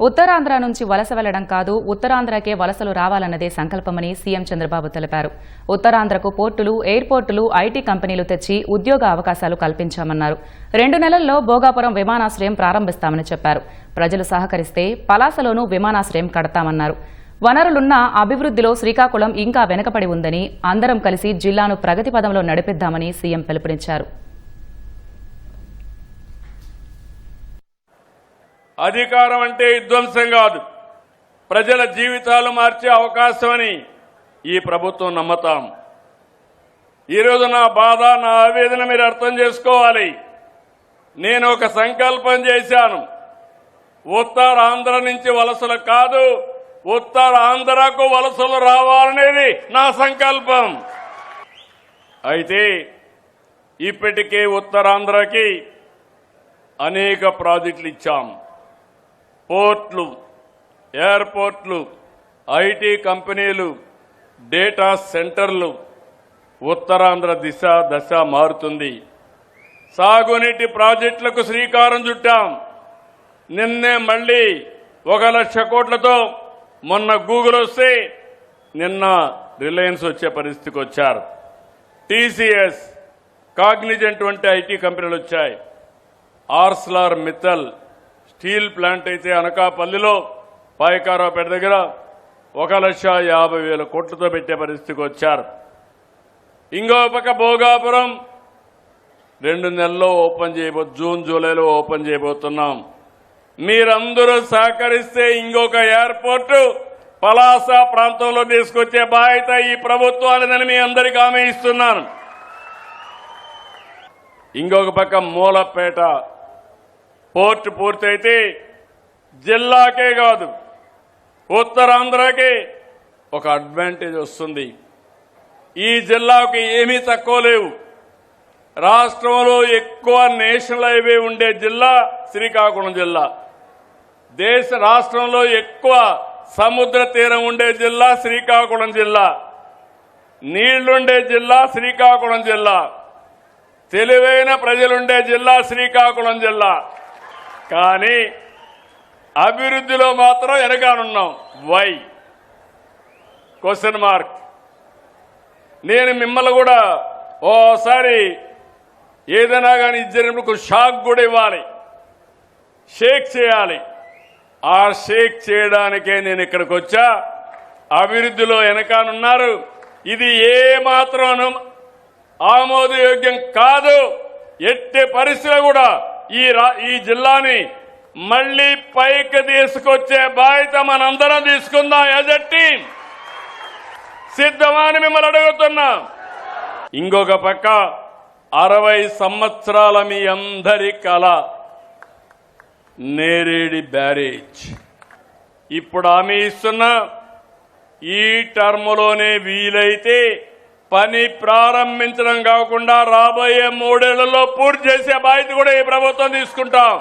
ఉత్తరాంధ్ర నుంచి వలస వెళ్లడం కాదు, ఉత్తరాంధ్రకే వలసలు రావాలన్నదే సంకల్పమని సీఎం చంద్రబాబు తెలిపారు. ఉత్తరాంధ్రకు పోర్టులు, ఎయిర్పోర్టులు, ఐటీ కంపెనీలు తెచ్చి ఉద్యోగ అవకాశాలు కల్పించామన్నారు. 2 నెలల్లో భోగాపురం విమానాశ్రయం ప్రారంభిస్తామని చెప్పారు. ప్రజలు సహకరిస్తే పలాసలోనూ విమానాశ్రయం కడతామన్నారు. వనరులున్న అభివృద్ధిలో శ్రీకాకుళం ఇంకా వెనుకబడి ఉందని, అందరం కలిసి జిల్లాను ప్రగతి పదంలో నడిపిద్దామని సీఎం పిలుపునిచ్చారు. అధికారం అంటే విధ్వంసం కాదు, ప్రజల జీవితాలు మార్చే అవకాశమని ఈ ప్రభుత్వం నమ్మతాం. ఈరోజు నా బాధ, నా ఆవేదన మీరు అర్థం చేసుకోవాలి. నేను ఒక సంకల్పం చేశాను. ఉత్తరాంధ్ర నుంచి వలసలు కాదు, ఉత్తరాంధ్రకు వలసలు రావాలనేది నా సంకల్పం. అయితే ఇప్పటికే ఉత్తరాంధ్రకి అనేక ప్రాజెక్టులు ఇచ్చాం. పోర్ట్లు, ఎయిర్పోర్ట్లు, ఐటీ కంపెనీలు, డేటా సెంటర్లు. ఉత్తరాంధ్ర దశ మారుతుంది. సాగునీటి ప్రాజెక్టులకు శ్రీకారం చుట్టాం. నిన్నే మళ్లీ 1,00,000 కోట్లతో మొన్న గూగుల్ వస్తే నిన్న రిలయన్స్ వచ్చే పరిస్థితికి వచ్చారు. టీసీఎస్, కాగ్నిజెంట్ వంటి ఐటీ కంపెనీలు వచ్చాయి. ఆర్సెలర్ మిత్తల్ స్టీల్ ప్లాంట్ అయితే అనకాపల్లిలో పాయకారావుపేట దగ్గర 1,50,000 కోట్లతో పెట్టే పరిస్థితికి వచ్చారు. ఇంకో పక్క భోగాపురం 2 నెలల్లో ఓపెన్ జూన్ జూలైలో ఓపెన్ చేయబోతున్నాం. మీరందరూ సహకరిస్తే ఇంకొక ఎయిర్పోర్టు పలాస ప్రాంతంలో తీసుకొచ్చే బాధ్యత ఈ ప్రభుత్వానిదని మీ అందరికీ హామీ ఇస్తున్నాను. ఇంకొక పక్క మూలపేట పోర్టు పూర్తయితే జిల్లాకే కాదు, ఉత్తరాంధ్రకే ఒక అడ్వాంటేజ్ వస్తుంది. ఈ జిల్లాకు ఏమీ తక్కువ లేవు. రాష్ట్రంలో ఎక్కువ నేషనల్ హైవే ఉండే జిల్లా శ్రీకాకుళం జిల్లా. రాష్ట్రంలో ఎక్కువ సముద్ర తీరం ఉండే జిల్లా శ్రీకాకుళం జిల్లా. నీళ్లుండే జిల్లా శ్రీకాకుళం జిల్లా. తెలివైన ప్రజలుండే జిల్లా శ్రీకాకుళం జిల్లా. కానీ అభివృద్ధిలో మాత్రం వెనకానున్నాం. వై? Question mark. నేను మిమ్మల్ని కూడా ఓసారి ఏదైనా కానీ జరిగినప్పుడు షాక్ కూడా ఇవ్వాలి, షేక్ చేయాలి. ఆ షేక్ చేయడానికే నేను ఇక్కడికి వచ్చా. అభివృద్ధిలో వెనకానున్నారు. ఇది ఏ మాత్రం ఆమోదయోగ్యం కాదు. ఎట్టి పరిస్థితులు కూడా ఈ జిల్లాని మళ్లీ పైకి తీసుకొచ్చే బాధ్యత మనందరం తీసుకుందాం. యాజ్ ఎ టీం సిద్ధమని మిమ్మల్ని అడుగుతున్నా. ఇంకొక పక్క 60 సంవత్సరాల మీ అందరి కళ నేరేడి బ్యారేజ్. ఇప్పుడు హామీ ఇస్తున్నా, ఈ టర్మ్లోనే వీలైతే పని ప్రారంభించడం కాకుండా రాబోయే 3 ఏళ్లలో పూర్తి చేసే బాధ్యత కూడా ఈ ప్రభుత్వం తీసుకుంటాం.